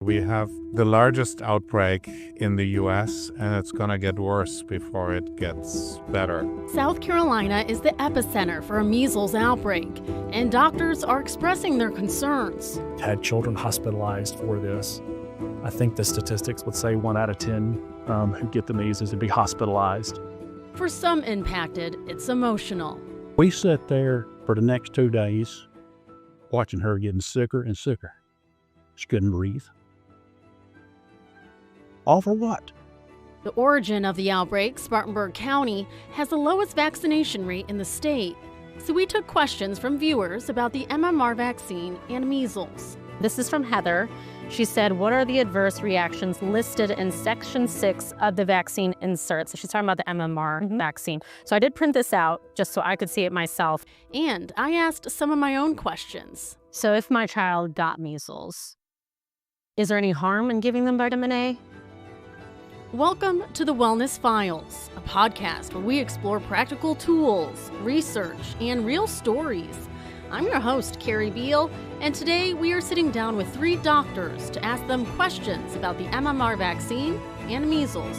We have the largest outbreak in the US, and it's going to get worse before it gets better. South Carolina is the epicenter for a measles outbreak, and doctors are expressing their concerns. Had children hospitalized for this. I think the statistics would say 1 out of 10 who get the measles would be hospitalized. For some impacted, it's emotional. We sat there for the next 2 days watching her getting sicker and sicker. She couldn't breathe. All for what? The origin of the outbreak, Spartanburg County, has the lowest vaccination rate in the state. So we took questions from viewers about the MMR vaccine and measles. This is from Heather. She said, what are the adverse reactions listed in Section 6 of the vaccine insert? So she's talking about the MMR vaccine. So I did print this out just so I could see it myself. And I asked some of my own questions. So if my child got measles, is there any harm in giving them vitamin A? Welcome to the Wellness Files, a podcast where we explore practical tools, research, and real stories. I'm your host, Carrie Beal, and today we are sitting down with 3 doctors to ask them questions about the MMR vaccine and measles.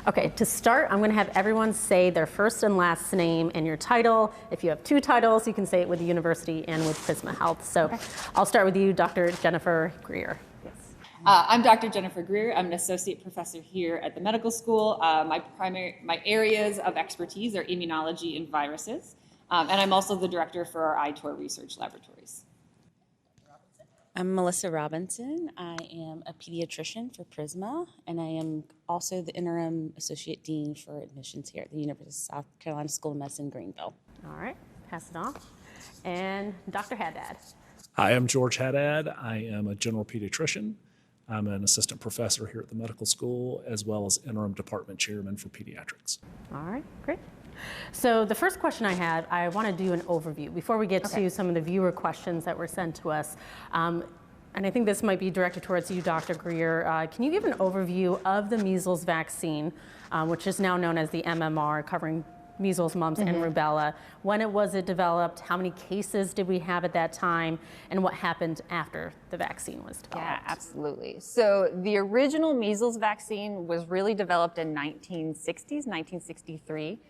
Okay, to start, I'm going to have everyone say their first and last name and your title. If you have 2 titles, you can say it with the university and with Prisma Health. So I'll start with you, Dr. Jennifer Grier. I'm Dr. Jennifer Grier. I'm an associate professor here at the medical school. My areas of expertise are immunology and viruses, and I'm also the director for our iTor research laboratories. I'm Melissa Robinson. I am a pediatrician for Prisma, and I am also the interim associate dean for admissions here at the University of South Carolina School of Medicine, Greenville. All right, pass it on. And Dr. Haddad. Hi, I'm George Haddad. I am a general pediatrician. I'm an assistant professor here at the medical school, as well as interim department chairman for pediatrics. All right, great. So the first question I had, I want to do an overview before we get to some of the viewer questions that were sent to us. And I think this might be directed towards you, Dr. Grier. Can you give an overview of the measles vaccine, which is now known as the MMR, covering measles, mumps, and rubella? When was it developed? How many cases did we have at that time? And what happened after the vaccine was developed? Yeah, absolutely. So the original measles vaccine was really developed in 1963.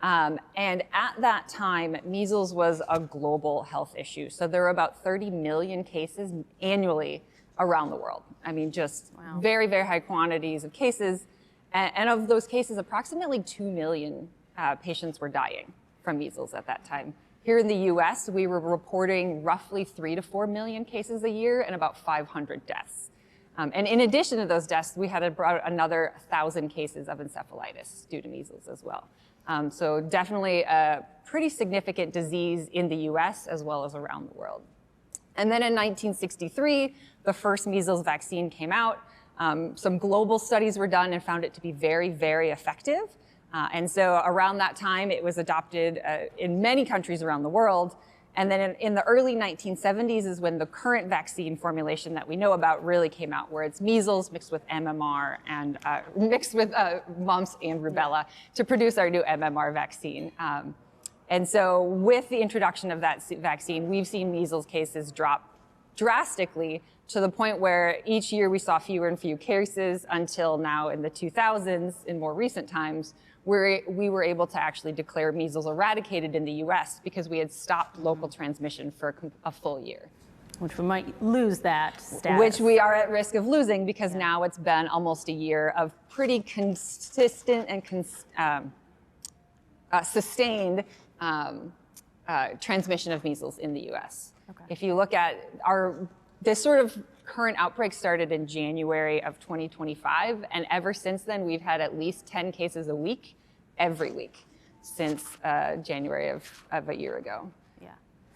And at that time, measles was a global health issue. So there were about 30 million cases annually around the world. I mean, just very, very high quantities of cases. And of those cases, approximately 2 million patients were dying from measles at that time. Here in the US, we were reporting roughly 3 to 4 million cases a year and about 500 deaths. And in addition to those deaths, we had about another 1,000 cases of encephalitis due to measles as well. So definitely a pretty significant disease in the US as well as around the world. And then in 1963, the first measles vaccine came out. Some global studies were done and found it to be very, very effective. And so around that time, it was adopted in many countries around the world. And then in the early 1970s is when the current vaccine formulation that we know about really came out, where it's measles mixed with MMR and mixed with mumps and rubella to produce our new MMR vaccine. And so with the introduction of that vaccine, we've seen measles cases drop drastically to the point where each year we saw fewer and fewer cases until now in the 2000s, in more recent times, where we were able to actually declare measles eradicated in the US because we had stopped local transmission for a full year. Which we might lose that status. Which we are at risk of losing because now it's been almost a year of pretty consistent and sustained transmission of measles in the US. If you look at this sort of current outbreak started in January of 2025, and ever since then, we've had at least 10 cases a week, every week, since January of a year ago. Yeah.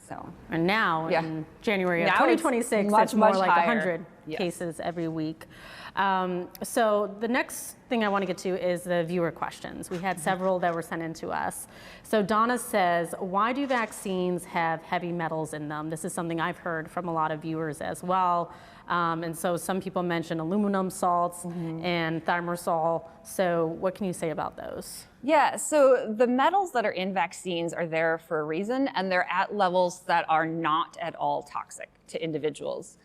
So. And now, in January of 2026, it's more like 100 cases every week. So the next thing I want to get to is the viewer questions. We had several that were sent in to us. So Donna says, why do vaccines have heavy metals in them? This is something I've heard from a lot of viewers as well. And so some people mention aluminum salts and thimerosal. So what can you say about those? Yeah, so the metals that are in vaccines are there for a reason, and they're at levels that are not at all toxic to individuals.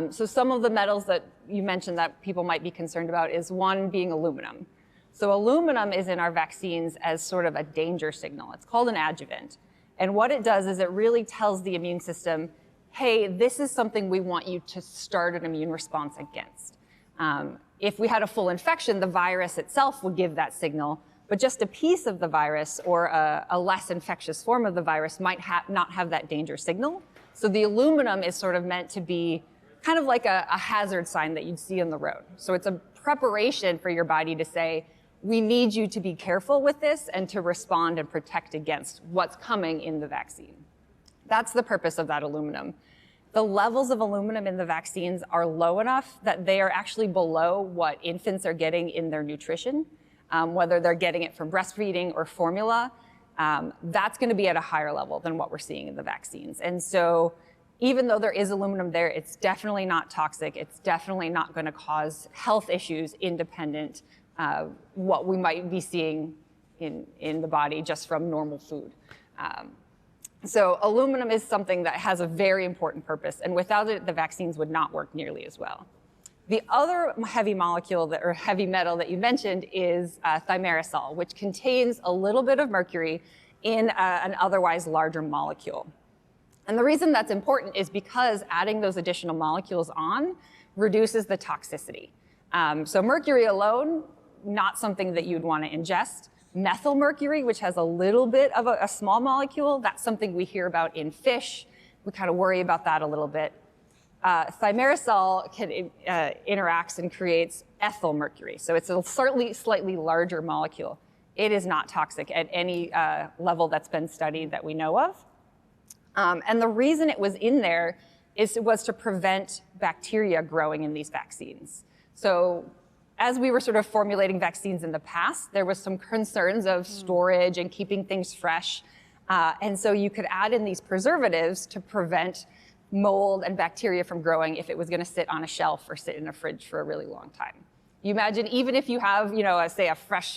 So some of the metals that you mentioned that people might be concerned about is one being aluminum. So aluminum is in our vaccines as sort of a danger signal. It's called an adjuvant. And what it does is it really tells the immune system, hey, this is something we want you to start an immune response against. If we had a full infection, the virus itself would give that signal, but just a piece of the virus or a less infectious form of the virus might not have that danger signal. So the aluminum is sort of meant to be kind of like a hazard sign that you'd see on the road. So it's a preparation for your body to say, we need you to be careful with this and to respond and protect against what's coming in the vaccine. That's the purpose of that aluminum. The levels of aluminum in the vaccines are low enough that they are actually below what infants are getting in their nutrition, whether they're getting it from breastfeeding or formula. That's going to be at a higher level than what we're seeing in the vaccines. And so even though there is aluminum there, it's definitely not toxic. It's definitely not going to cause health issues independent of what we might be seeing in the body just from normal food. So aluminum is something that has a very important purpose, and without it, the vaccines would not work nearly as well. The other heavy molecule or heavy metal that you mentioned is thimerosal, which contains a little bit of mercury in an otherwise larger molecule. And the reason that's important is because adding those additional molecules on reduces the toxicity. So mercury alone, not something that you'd want to ingest. Methyl mercury, which has a little bit of a small molecule, that's something we hear about in fish. We kind of worry about that a little bit. Thimerosal interacts and creates ethyl mercury. So it's a slightly larger molecule. It is not toxic at any level that's been studied that we know of. And the reason it was in there was to prevent bacteria growing in these vaccines. So as we were sort of formulating vaccines in the past, there was some concerns of storage and keeping things fresh. And so you could add in these preservatives to prevent mold and bacteria from growing if it was going to sit on a shelf or sit in a fridge for a really long time. You imagine even if you have, say a fresh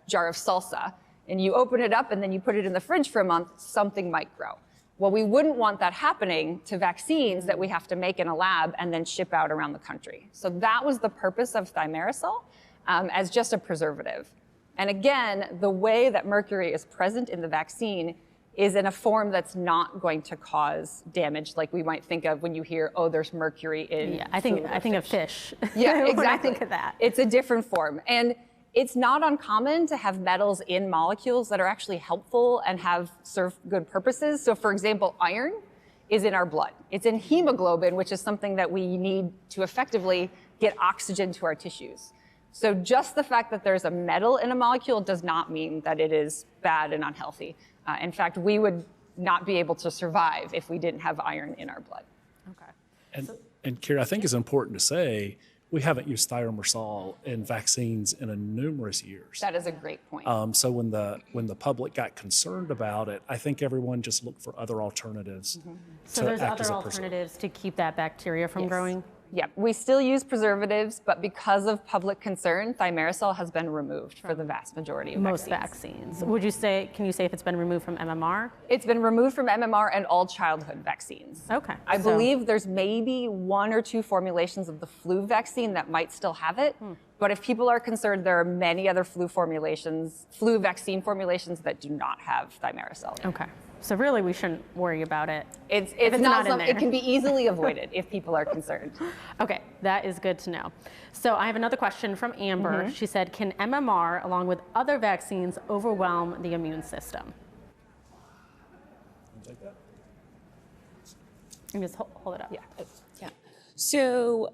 jar of salsa and you open it up and then you put it in the fridge for a month, something might grow. Well, we wouldn't want that happening to vaccines that we have to make in a lab and then ship out around the country. So that was the purpose of thimerosal as just a preservative. And again, the way that mercury is present in the vaccine is in a form that's not going to cause damage like we might think of when you hear, oh, there's mercury in Yeah, I think of fish. Yeah, exactly. When I think of that. It's a different form. And it's not uncommon to have metals in molecules that are actually helpful and serve good purposes. So for example, iron is in our blood. It's in hemoglobin, which is something that we need to effectively get oxygen to our tissues. So just the fact that there's a metal in a molecule does not mean that it is bad and unhealthy. In fact, we would not be able to survive if we didn't have iron in our blood. Okay. And Carrie, I think it's important to say, we haven't used thimerosal in vaccines in numerous years. That is a great point. So when the public got concerned about it, I think everyone just looked for other alternatives. Mm-hmm. So there's other alternatives to keep that bacteria from growing? Yeah, we still use preservatives, but because of public concern, thimerosal has been removed for the vast majority of most vaccines. Can you say if it's been removed from MMR? It's been removed from MMR and all childhood vaccines. Okay. I believe there's maybe 1 or 2 formulations of the flu vaccine that might still have it. But if people are concerned, there are many other flu vaccine formulations that do not have thimerosal. Okay. So really, we shouldn't worry about it. It's not in there. It can be easily avoided if people are concerned. Okay, that is good to know. So I have another question from Amber. She said, can MMR, along with other vaccines, overwhelm the immune system? Take that. And just hold it up. Yeah. So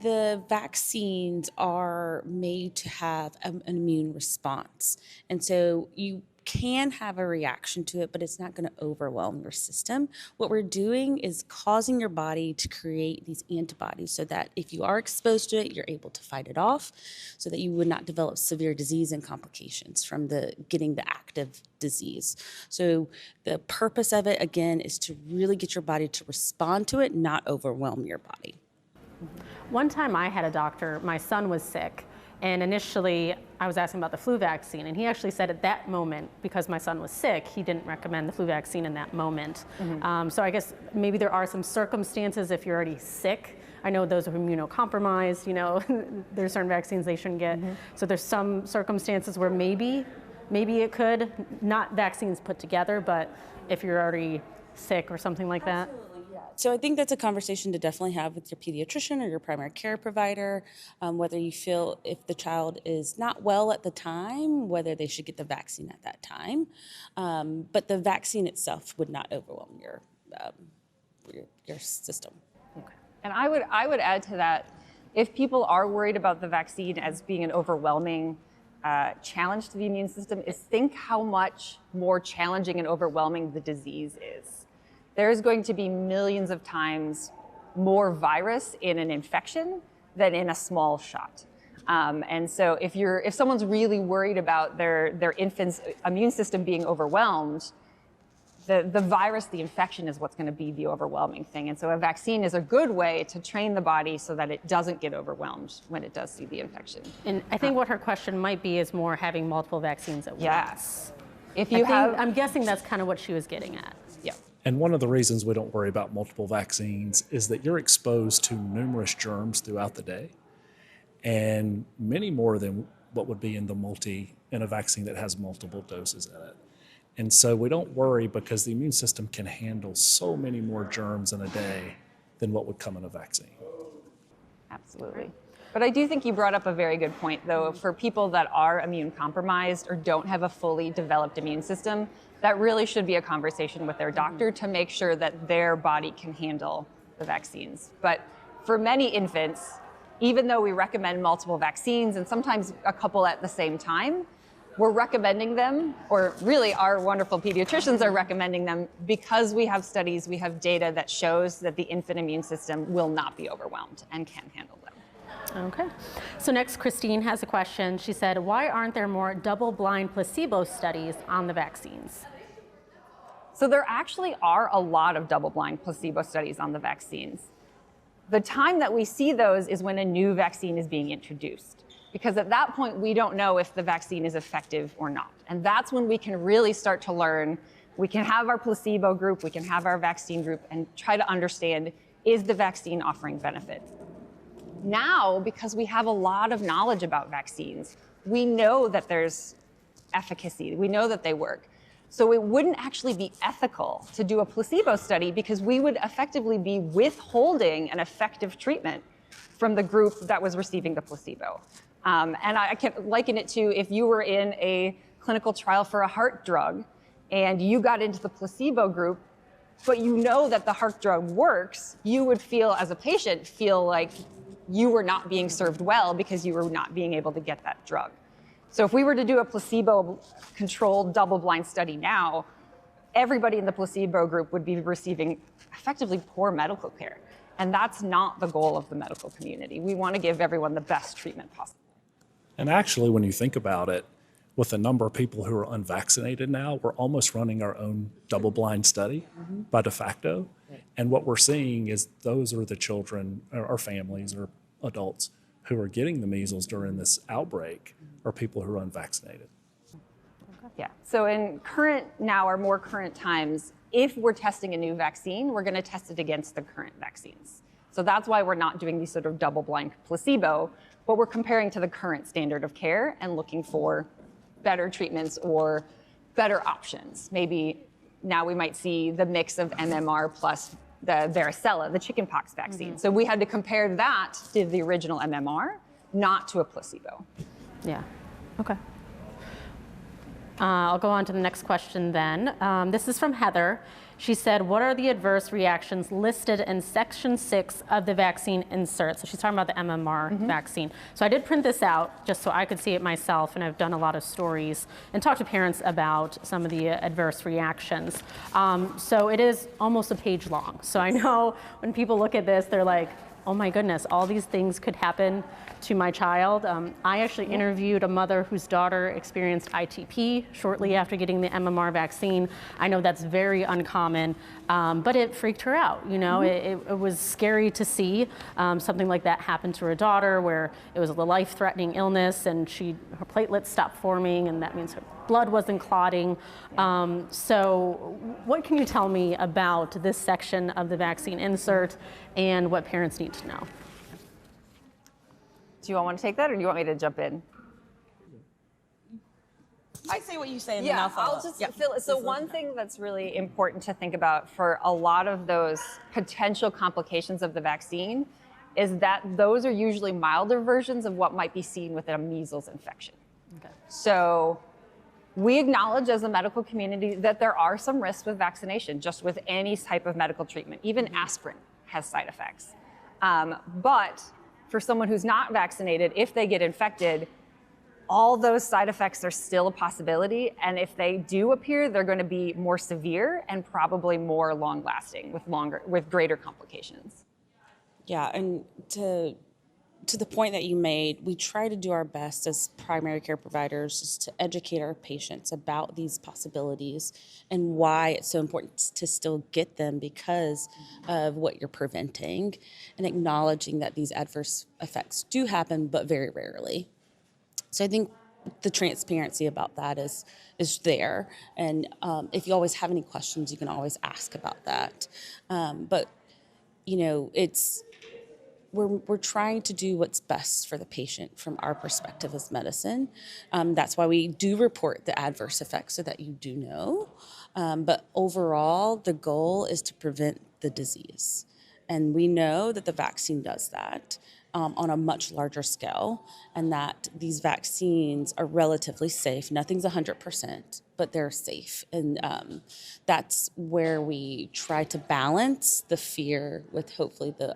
the vaccines are made to have an immune response. And so you can have a reaction to it, but it's not going to overwhelm your system. What we're doing is causing your body to create these antibodies so that if you are exposed to it, you're able to fight it off so that you would not develop severe disease and complications from getting the active disease. So the purpose of it, again, is to really get your body to respond to it, not overwhelm your body. One time I had a doctor, my son was sick, And initially, I was asking about the flu vaccine, and he actually said at that moment, because my son was sick, he didn't recommend the flu vaccine in that moment. So I guess maybe there are some circumstances if you're already sick. I know those are immunocompromised, you know, there's certain vaccines they shouldn't get. So there's some circumstances where maybe it could, not vaccines put together, but if you're already sick or something like that. So I think that's a conversation to definitely have with your pediatrician or your primary care provider, whether you feel if the child is not well at the time, whether they should get the vaccine at that time. But the vaccine itself would not overwhelm your system. Okay. And I would add to that, if people are worried about the vaccine as being an overwhelming challenge to the immune system, is think how much more challenging and overwhelming the disease is. There's going to be millions of times more virus in an infection than in a small shot. And so if someone's really worried about their infant's immune system being overwhelmed, the virus, the infection is what's going to be the overwhelming thing. And so a vaccine is a good way to train the body so that it doesn't get overwhelmed when it does see the infection. And I think what her question might be is more having multiple vaccines at once. Yes. I'm guessing that's kind of what she was getting at. Yeah. And one of the reasons we don't worry about multiple vaccines is that you're exposed to numerous germs throughout the day, and many more than what would be in a vaccine that has multiple doses in it. And so we don't worry because the immune system can handle so many more germs in a day than what would come in a vaccine. Absolutely. But I do think you brought up a very good point, though. For people that are immune compromised or don't have a fully developed immune system, that really should be a conversation with their doctor to make sure that their body can handle the vaccines. But for many infants, even though we recommend multiple vaccines and sometimes a couple at the same time, we're recommending them, or really our wonderful pediatricians are recommending them because we have studies, we have data that shows that the infant immune system will not be overwhelmed and can handle them. Okay. So next, Christine has a question. She said, why aren't there more double-blind placebo studies on the vaccines? So there actually are a lot of double-blind placebo studies on the vaccines. The time that we see those is when a new vaccine is being introduced, because at that point, we don't know if the vaccine is effective or not. And that's when we can really start to learn. We can have our placebo group, we can have our vaccine group, and try to understand, is the vaccine offering benefit? Now, because we have a lot of knowledge about vaccines, we know that there's efficacy, we know that they work. So it wouldn't actually be ethical to do a placebo study because we would effectively be withholding an effective treatment from the group that was receiving the placebo. And I can liken it to if you were in a clinical trial for a heart drug and you got into the placebo group, but you know that the heart drug works, you would feel, as a patient, like you were not being served well because you were not being able to get that drug. So if we were to do a placebo-controlled double-blind study now, everybody in the placebo group would be receiving effectively poor medical care. And that's not the goal of the medical community. We want to give everyone the best treatment possible. And actually, when you think about it, with the number of people who are unvaccinated now, we're almost running our own double-blind study by de facto. And what we're seeing is those are the children or families or adults who are getting the measles during this outbreak are people who are unvaccinated. Yeah, so in more current times, if we're testing a new vaccine, we're going to test it against the current vaccines. So that's why we're not doing these sort of double-blind placebo, but we're comparing to the current standard of care and looking for better treatments or better options. Maybe now we might see the mix of MMR plus the varicella, the chickenpox vaccine. So we had to compare that to the original MMR, not to a placebo. Yeah, okay. I'll go on to the next question then. This is from Heather. She said, what are the adverse reactions listed in section 6 of the vaccine insert? So she's talking about the MMR vaccine. So I did print this out just so I could see it myself, and I've done a lot of stories and talked to parents about some of the adverse reactions. So it is almost a page long. So I know when people look at this, they're like, oh my goodness, all these things could happen to my child. I actually interviewed a mother whose daughter experienced ITP shortly after getting the MMR vaccine. I know that's very uncommon, but it freaked her out. You know, it was scary to see something like that happen to her daughter, where it was a life-threatening illness and her platelets stopped forming, and that means her blood wasn't clotting. So what can you tell me about this section of the vaccine insert and what parents need to know? Do you all want to take that, or do you want me to jump in? I say what you say, and Yeah, then I'll follow. I'll just fill it. So one thing that's really important to think about for a lot of those potential complications of the vaccine is that those are usually milder versions of what might be seen with a measles infection. Okay. So we acknowledge as a medical community that there are some risks with vaccination, just with any type of medical treatment. Even aspirin has side effects. But for someone who's not vaccinated, if they get infected, all those side effects are still a possibility. And if they do appear, they're going to be more severe and probably more long lasting with greater complications. Yeah, and to the point that you made, we try to do our best as primary care providers is to educate our patients about these possibilities and why it's so important to still get them because of what you're preventing, and acknowledging that these adverse effects do happen, but very rarely. So I think the transparency about that is there. And if you always have any questions, you can always ask about that. But, you know, we're trying to do what's best for the patient from our perspective as medicine. That's why we do report the adverse effects so that you do know. But overall, the goal is to prevent the disease. And we know that the vaccine does that on a much larger scale, and that these vaccines are relatively safe. Nothing's 100%, but they're safe. And that's where we try to balance the fear with hopefully the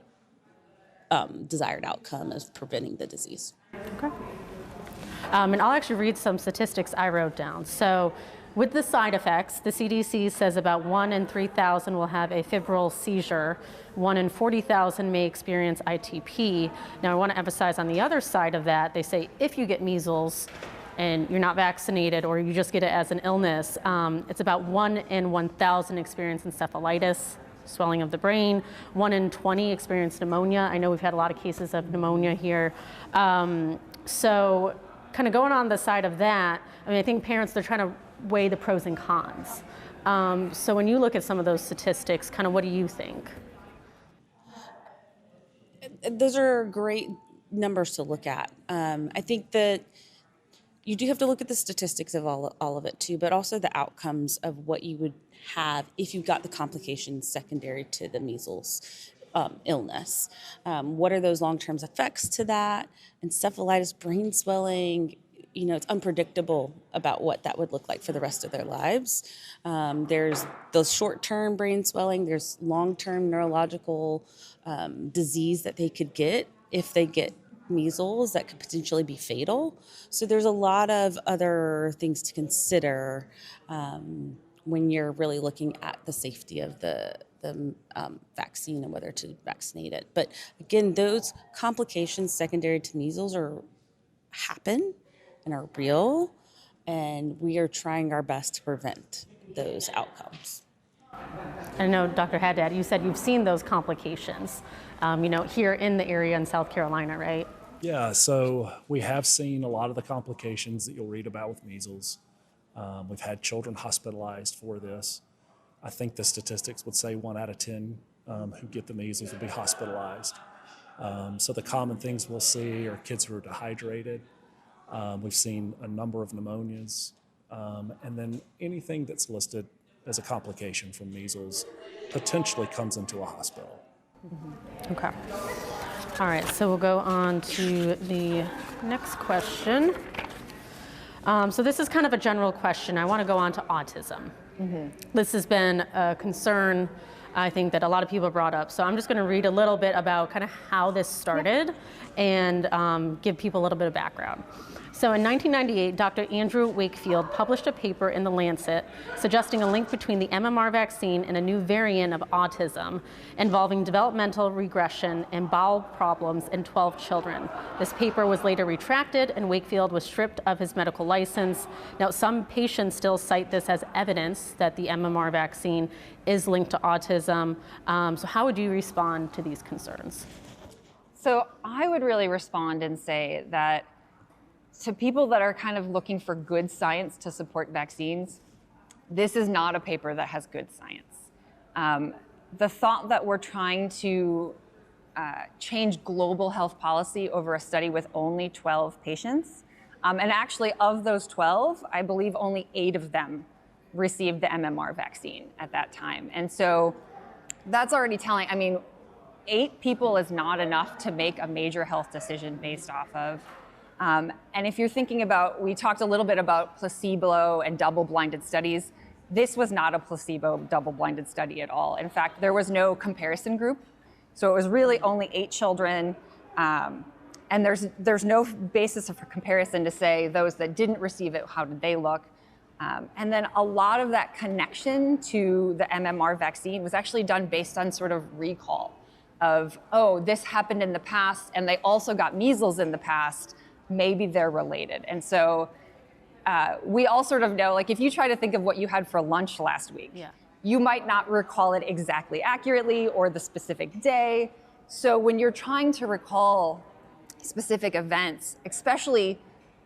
desired outcome of preventing the disease. Okay. And I'll actually read some statistics I wrote down. So with the side effects, the CDC says about 1 in 3,000 will have a febrile seizure. 1 in 40,000 may experience ITP. Now I want to emphasize on the other side of that, they say if you get measles and you're not vaccinated or you just get it as an illness, it's about 1 in 1,000 experience encephalitis, swelling of the brain. 1 in 20 experience pneumonia. I know we've had a lot of cases of pneumonia here. So kind of going on the side of that, I mean, I think parents, they're trying to weigh the pros and cons. So when you look at some of those statistics, kind of what do you think? Those are great numbers to look at. I think that you do have to look at the statistics of all of it too, but also the outcomes of what you would have if you got the complications secondary to the measles illness. What are those long-term effects to that? Encephalitis, brain swelling, you know, it's unpredictable about what that would look like for the rest of their lives. There's those short-term brain swelling, there's long-term neurological disease that they could get if they get measles that could potentially be fatal. So there's a lot of other things to consider when you're really looking at the safety of the vaccine and whether to vaccinate it. But again, those complications secondary to measles happen and are real, and we are trying our best to prevent those outcomes. I know, Dr. Haddad, you said you've seen those complications, you know, here in the area in South Carolina, right? Yeah, so we have seen a lot of the complications that you'll read about with measles. We've had children hospitalized for this. I think the statistics would say 1 out of 10 who get the measles will be hospitalized. So the common things we'll see are kids who are dehydrated. We've seen a number of pneumonias. And then anything that's listed as a complication from measles potentially comes into a hospital. Mm-hmm. Okay. All right, so we'll go on to the next question. So this is kind of a general question. I want to go on to autism. Mm-hmm. This has been a concern, I think, that a lot of people brought up. So I'm just going to read a little bit about kind of how this started and give people a little bit of background. So in 1998, Dr. Andrew Wakefield published a paper in The Lancet suggesting a link between the MMR vaccine and a new variant of autism involving developmental regression and bowel problems in 12 children. This paper was later retracted and Wakefield was stripped of his medical license. Now, some patients still cite this as evidence that the MMR vaccine is linked to autism. So how would you respond to these concerns? So I would really respond and say that to people that are kind of looking for good science to support vaccines, this is not a paper that has good science. The thought that we're trying to change global health policy over a study with only 12 patients, and actually of those 12, I believe only 8 of them received the MMR vaccine at that time. And so that's already telling, I mean, 8 people is not enough to make a major health decision based off of. And if you're thinking about, we talked a little bit about placebo and double-blinded studies. This was not a placebo double-blinded study at all. In fact, there was no comparison group. So it was really only 8 children. And there's no basis for comparison to say those that didn't receive it, how did they look? And then a lot of that connection to the MMR vaccine was actually done based on sort of recall of, oh, this happened in the past and they also got measles in the past. Maybe they're related. And so we all sort of know, like if you try to think of what you had for lunch last week, you might not recall it exactly accurately or the specific day. So when you're trying to recall specific events, especially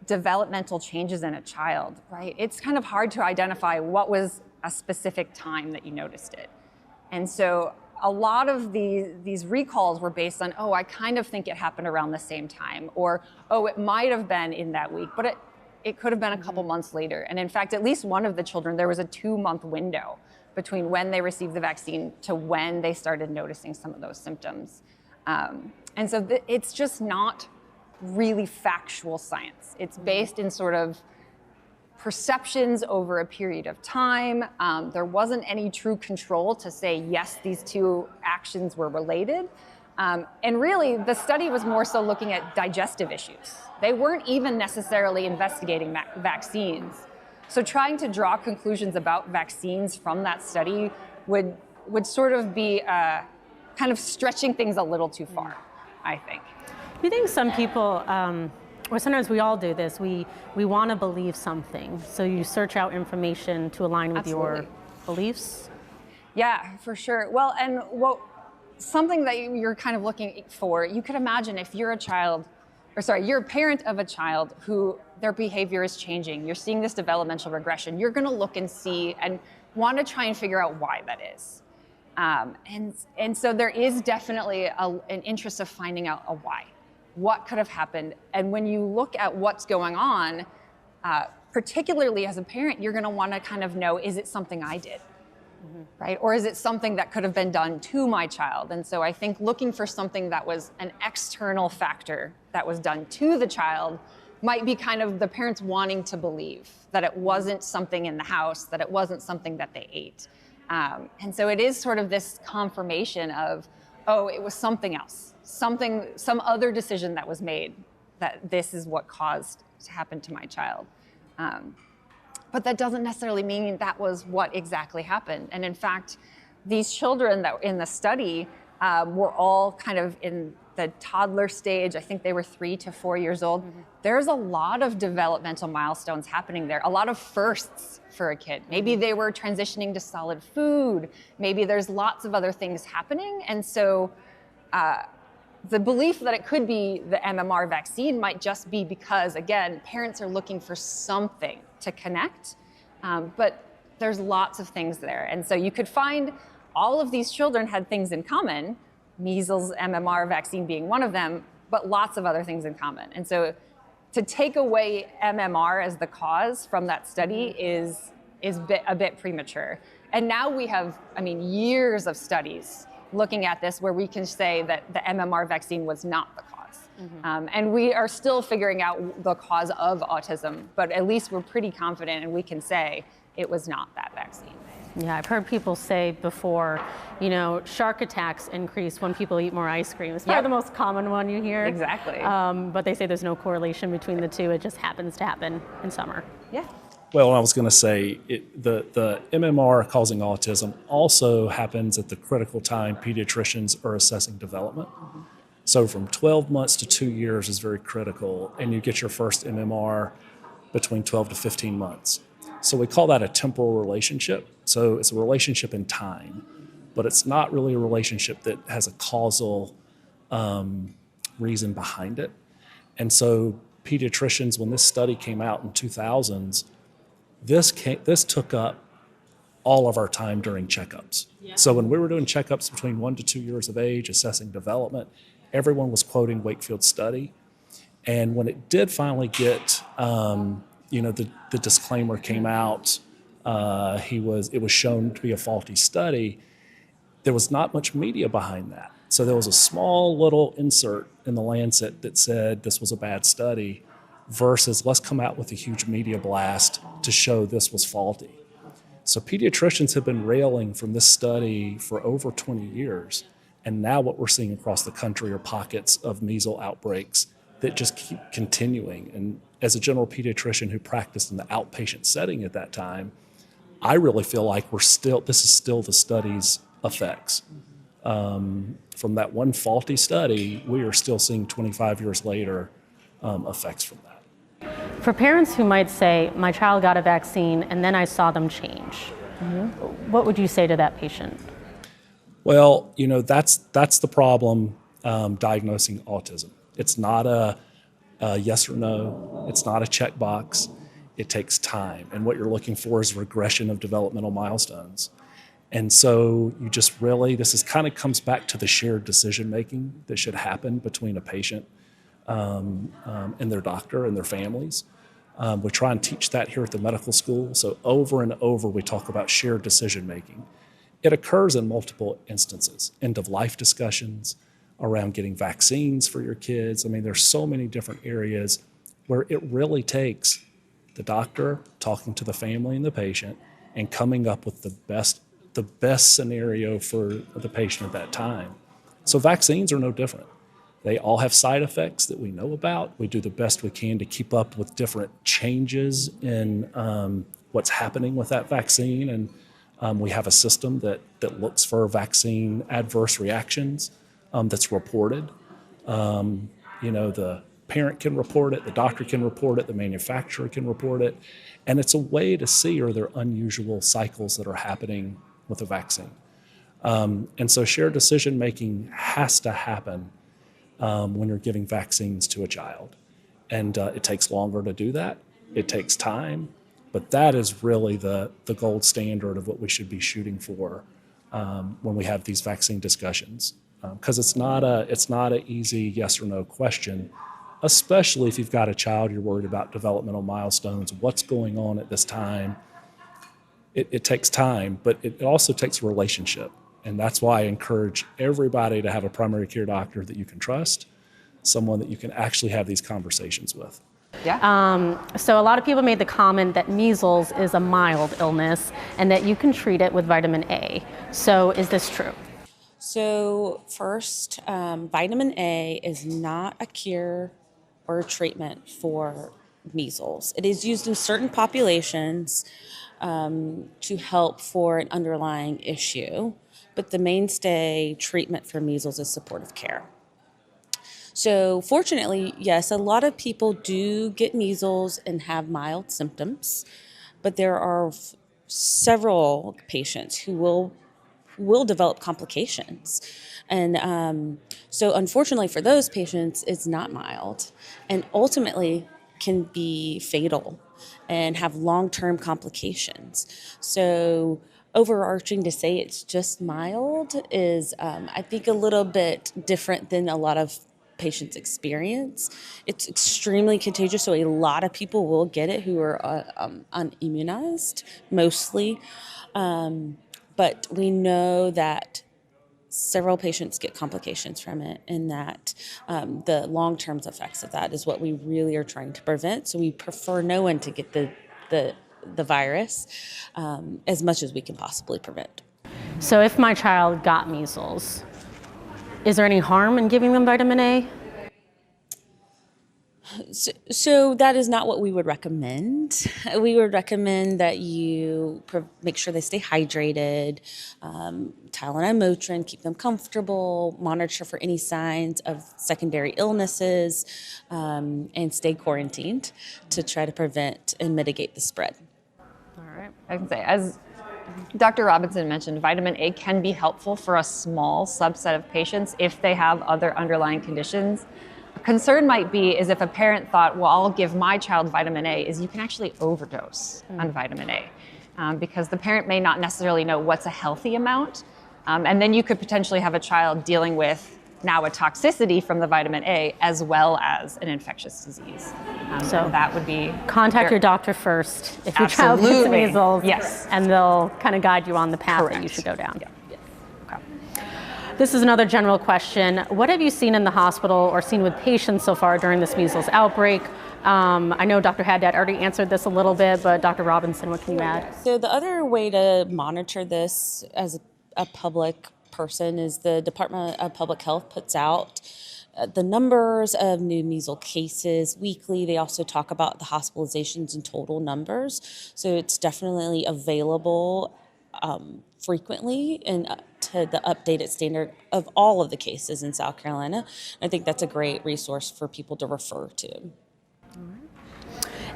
developmental changes in a child, right? It's kind of hard to identify what was a specific time that you noticed it. And so a lot of these recalls were based on, oh, I kind of think it happened around the same time, or, oh, it might have been in that week, but it could have been a couple months later. And in fact, at least one of the children, there was a 2-month window between when they received the vaccine to when they started noticing some of those symptoms. And so it's just not really factual science. It's based in sort of perceptions over a period of time. There wasn't any true control to say, yes, these 2 actions were related. And really, the study was more so looking at digestive issues. They weren't even necessarily investigating vaccines. So trying to draw conclusions about vaccines from that study would sort of be kind of stretching things a little too far, I think. Do you think some people, or sometimes we all do this, we want to believe something, so you search out information to align with your beliefs? Yeah, for sure. Well, and something that you're kind of looking for, you could imagine if you're you're a parent of a child who their behavior is changing, you're seeing this developmental regression, you're going to look and see and want to try and figure out why that is. And so there is definitely an interest of finding out a why. What could have happened? And when you look at what's going on, particularly as a parent, you're going to want to kind of know, is it something I did? Right? Or is it something that could have been done to my child? And so I think looking for something that was an external factor that was done to the child might be kind of the parents wanting to believe that it wasn't something in the house, that it wasn't something that they ate. And so it is sort of this confirmation of, oh, it was something else, some other decision that was made, that this is what caused to happen to my child. But that doesn't necessarily mean that was what exactly happened. And in fact, these children that were in the study were all kind of in the toddler stage. I think they were 3 to 4 years old. There's a lot of developmental milestones happening there, a lot of firsts for a kid. Maybe they were transitioning to solid food. Maybe there's lots of other things happening. And so the belief that it could be the MMR vaccine might just be because, again, parents are looking for something to connect, but there's lots of things there. And so you could find all of these children had things in common, measles, MMR vaccine being one of them, but lots of other things in common. And so to take away MMR as the cause from that study is a bit premature. And now we have, years of studies looking at this where we can say that the MMR vaccine was not the cause. And we are still figuring out the cause of autism, but at least we're pretty confident and we can say it was not that vaccine. Yeah, I've heard people say before, shark attacks increase when people eat more ice cream. It's probably the most common one you hear. Exactly. But they say there's no correlation between the two. It just happens to happen in summer. Yeah. Well, I was going to say the MMR causing autism also happens at the critical time pediatricians are assessing development. So from 12 months to 2 years is very critical, and you get your first MMR between 12 to 15 months. So we call that a temporal relationship. So it's a relationship in time, but it's not really a relationship that has a causal reason behind it. And so pediatricians, when this study came out in 2000s, this took up all of our time during checkups. Yeah. So when we were doing checkups between 1 to 2 years of age, assessing development, everyone was quoting Wakefield's study. And when it did finally get, the disclaimer came out, it was shown to be a faulty study, there was not much media behind that. So there was a small little insert in the Lancet that said this was a bad study versus let's come out with a huge media blast to show this was faulty. So pediatricians have been railing from this study for over 20 years. And now what we're seeing across the country are pockets of measles outbreaks that just keep continuing. And as a general pediatrician who practiced in the outpatient setting at that time, I really feel like this is still the study's effects. From that one faulty study, we are still seeing 25 years later effects from that. For parents who might say, my child got a vaccine and then I saw them change, what would you say to that patient? Well, that's the problem diagnosing autism. It's not a yes or no. It's not a checkbox. It takes time. And what you're looking for is regression of developmental milestones. And so you just really, kind of comes back to the shared decision making that should happen between a patient and their doctor and their families. We try and teach that here at the medical school. So over and over, we talk about shared decision making. It occurs in multiple instances, end of life discussions around getting vaccines for your kids. I mean, there's so many different areas where it really takes the doctor talking to the family and the patient and coming up with the best scenario for the patient at that time. So vaccines are no different. They all have side effects that we know about. We do the best we can to keep up with different changes in what's happening with that vaccine. And we have a system that looks for vaccine adverse reactions that's reported. The parent can report it, the doctor can report it, the manufacturer can report it. And it's a way to see are there unusual cycles that are happening with a vaccine. And so shared decision making has to happen when you're giving vaccines to a child. And it takes longer to do that. It takes time. But that is really the gold standard of what we should be shooting for when we have these vaccine discussions. Because it's not an easy yes or no question, especially if you've got a child you're worried about developmental milestones, what's going on at this time. It takes time, but it also takes a relationship. And that's why I encourage everybody to have a primary care doctor that you can trust, someone that you can actually have these conversations with. Yeah. So a lot of people made the comment that measles is a mild illness and that you can treat it with vitamin A. So is this true? So first, vitamin A is not a cure or a treatment for measles. It is used in certain populations to help for an underlying issue, but the mainstay treatment for measles is supportive care. So fortunately, yes, a lot of people do get measles and have mild symptoms, but there are several patients who will develop complications. And so unfortunately for those patients, it's not mild and ultimately can be fatal and have long-term complications. So overarching to say it's just mild is, I think, a little bit different than a lot of patients experience. It's extremely contagious, so a lot of people will get it who are unimmunized, mostly. But we know that several patients get complications from it, and that the long-term effects of that is what we really are trying to prevent. So we prefer no one to get the the virus as much as we can possibly prevent. So if my child got measles, is there any harm in giving them vitamin A? So that is not what we would recommend. We would recommend that you make sure they stay hydrated, Tylenol, Motrin, keep them comfortable, monitor for any signs of secondary illnesses, and stay quarantined to try to prevent and mitigate the spread. All right. I can say, as Dr. Robinson mentioned, vitamin A can be helpful for a small subset of patients if they have other underlying conditions. Concern might be is if a parent thought, well, I'll give my child vitamin A, is you can actually overdose on vitamin A because the parent may not necessarily know what's a healthy amount. And then you could potentially have a child dealing with now a toxicity from the vitamin A as well as an infectious disease. So that would be... Contact your doctor first if your child gets measles. Yes. And they'll kind of guide you on the path that you should go down. Yeah. This is another general question. What have you seen in the hospital or seen with patients so far during this measles outbreak? I know Dr. Haddad already answered this a little bit, but Dr. Robinson, what can you add? So the other way to monitor this as a public person is the Department of Public Health puts out the numbers of new measles cases weekly. They also talk about the hospitalizations and total numbers. So it's definitely available frequently and to the updated standard of all of the cases in South Carolina. I think that's a great resource for people to refer to.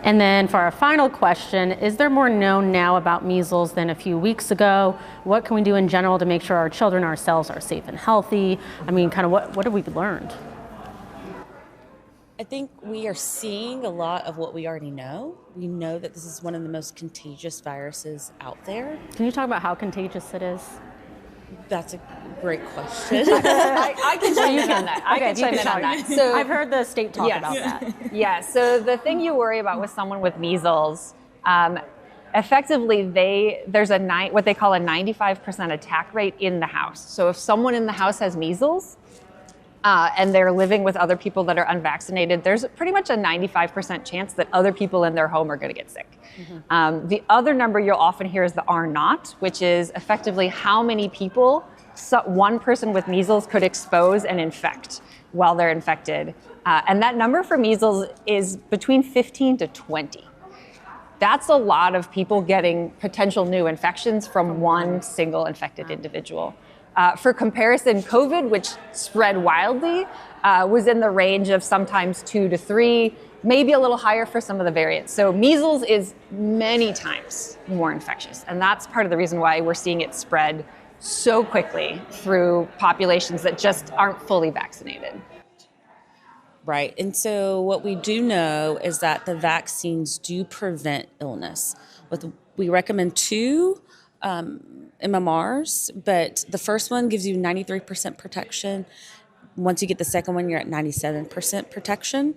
And then for our final question, is there more known now about measles than a few weeks ago? What can we do in general to make sure our children ourselves are safe and healthy? I mean, kind of what have we learned? I think we are seeing a lot of what we already know. We know that this is one of the most contagious viruses out there. Can you talk about how contagious it is? That's a great question. I can chime in on that. I can chime in on that. So I've heard the state talk about that. Yeah, so the thing you worry about with someone with measles, effectively there's what they call a 95% attack rate in the house. So if someone in the house has measles, and they're living with other people that are unvaccinated, there's pretty much a 95% chance that other people in their home are going to get sick. Mm-hmm. The other number you'll often hear is the R naught, which is effectively how many people one person with measles could expose and infect while they're infected. And that number for measles is between 15 to 20. That's a lot of people getting potential new infections from one single infected individual. For comparison, COVID, which spread wildly, was in the range of sometimes 2 to 3, maybe a little higher for some of the variants. So measles is many times more infectious. And that's part of the reason why we're seeing it spread so quickly through populations that just aren't fully vaccinated. Right. And so what we do know is that the vaccines do prevent illness. We recommend 2 MMRs, but the first one gives you 93% protection. Once you get the second one, you're at 97% protection.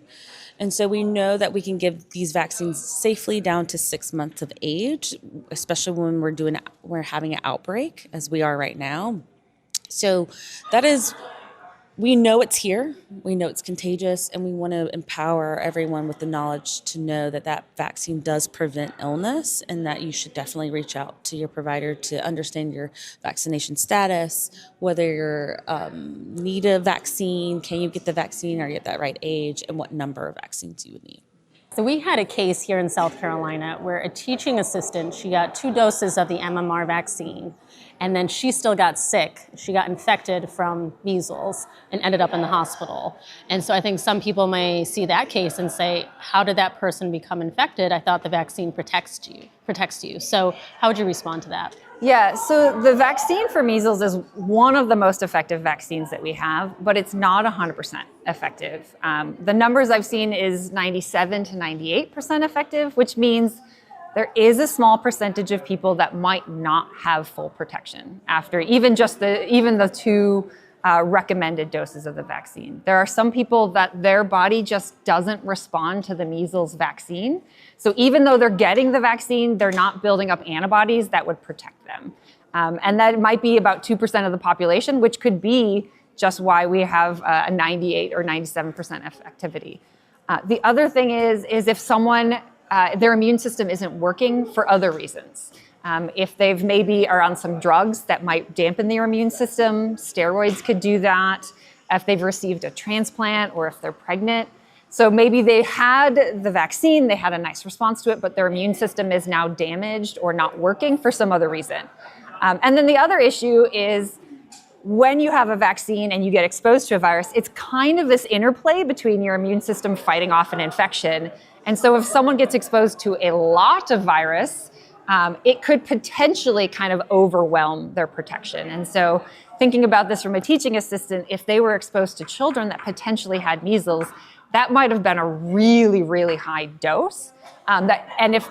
And so we know that we can give these vaccines safely down to 6 months of age, especially when we're having an outbreak, as we are right now. So we know it's here, we know it's contagious, and we want to empower everyone with the knowledge to know that vaccine does prevent illness and that you should definitely reach out to your provider to understand your vaccination status, whether you need a vaccine, can you get the vaccine, are you at that right age, and what number of vaccines you would need. So we had a case here in South Carolina where a teaching assistant, she got 2 doses of the MMR vaccine, and then she still got sick. She got infected from measles and ended up in the hospital. And so I think some people may see that case and say, how did that person become infected? I thought the vaccine protects you. So how would you respond to that? Yeah, so the vaccine for measles is one of the most effective vaccines that we have, but it's not 100% effective. The numbers I've seen is 97 to 98% effective, which means there is a small percentage of people that might not have full protection after even the 2 recommended doses of the vaccine. There are some people that their body just doesn't respond to the measles vaccine. So even though they're getting the vaccine, they're not building up antibodies that would protect them. And that might be about 2% of the population, which could be just why we have a 98 or 97% effectivity. The other thing is if someone their immune system isn't working for other reasons. If they've maybe are on some drugs that might dampen their immune system, steroids could do that. If they've received a transplant or if they're pregnant. So maybe they had the vaccine, they had a nice response to it, but their immune system is now damaged or not working for some other reason. And then the other issue is when you have a vaccine and you get exposed to a virus, it's kind of this interplay between your immune system fighting off an infection. And so if someone gets exposed to a lot of virus, it could potentially kind of overwhelm their protection. And so thinking about this from a teaching assistant, if they were exposed to children that potentially had measles, that might have been a really, really high dose. And if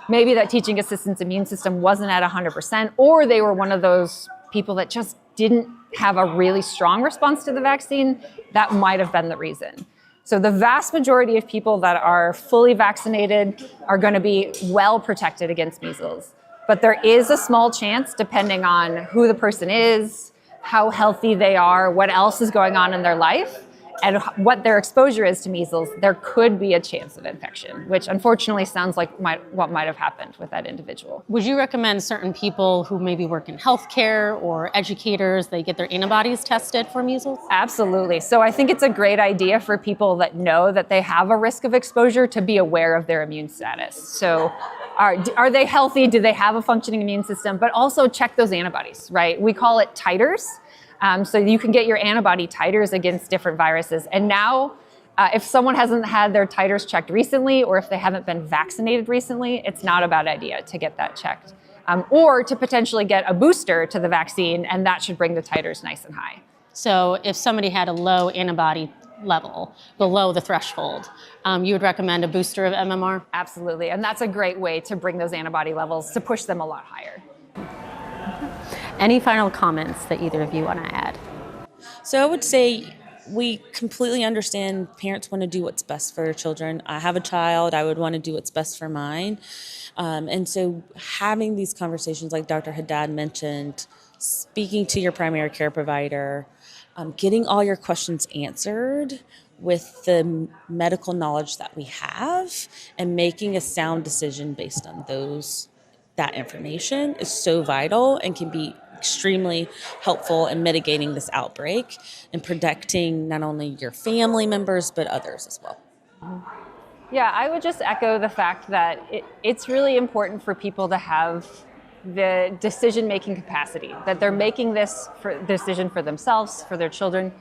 maybe that teaching assistant's immune system wasn't at 100%, or they were one of those people that just didn't have a really strong response to the vaccine, that might have been the reason. So the vast majority of people that are fully vaccinated are going to be well protected against measles. But there is a small chance, depending on who the person is, how healthy they are, what else is going on in their life, and what their exposure is to measles, there could be a chance of infection, which unfortunately sounds like what might have happened with that individual. Would you recommend certain people who maybe work in healthcare or educators, they get their antibodies tested for measles? Absolutely. So I think it's a great idea for people that know that they have a risk of exposure to be aware of their immune status. So are they healthy? Do they have a functioning immune system? But also check those antibodies, right? We call it titers. So you can get your antibody titers against different viruses. And now, if someone hasn't had their titers checked recently, or if they haven't been vaccinated recently, it's not a bad idea to get that checked. Or to potentially get a booster to the vaccine, and that should bring the titers nice and high. So if somebody had a low antibody level, below the threshold, you would recommend a booster of MMR? Absolutely, and that's a great way to bring those antibody levels, to push them a lot higher. Any final comments that either of you want to add? So I would say we completely understand parents want to do what's best for their children. I have a child, I would want to do what's best for mine. And so having these conversations like Dr. Haddad mentioned, speaking to your primary care provider, getting all your questions answered with the medical knowledge that we have, and making a sound decision based on that information is so vital and can be extremely helpful in mitigating this outbreak and protecting not only your family members, but others as well. Yeah, I would just echo the fact that it's really important for people to have the decision-making capacity, that they're making this decision for themselves, for their children.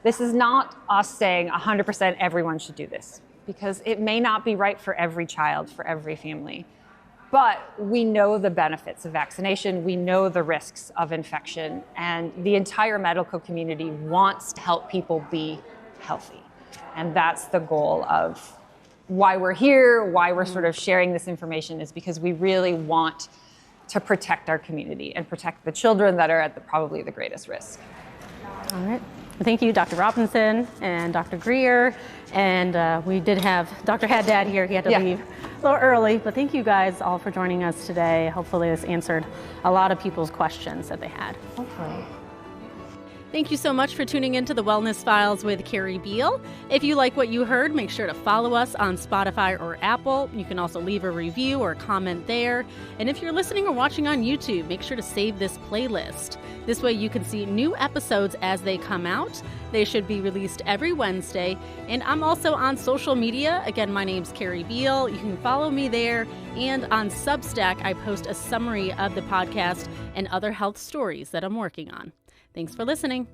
This is not us saying 100% everyone should do this, because it may not be right for every child, for every family. But we know the benefits of vaccination, we know the risks of infection, and the entire medical community wants to help people be healthy. And that's the goal of why we're here, why we're sort of sharing this information, is because we really want to protect our community and protect the children that are at probably the greatest risk. All right. Well, thank you, Dr. Robinson and Dr. Grier. And we did have Dr. Haddad here. He had to leave a little early. But thank you guys all for joining us today. Hopefully this answered a lot of people's questions that they had. Hopefully. Thank you so much for tuning into the Wellness Files with Carrie Beal. If you like what you heard, make sure to follow us on Spotify or Apple. You can also leave a review or comment there. And if you're listening or watching on YouTube, make sure to save this playlist. This way you can see new episodes as they come out. They should be released every Wednesday. And I'm also on social media. Again, my name's Carrie Beal. You can follow me there. And on Substack, I post a summary of the podcast and other health stories that I'm working on. Thanks for listening.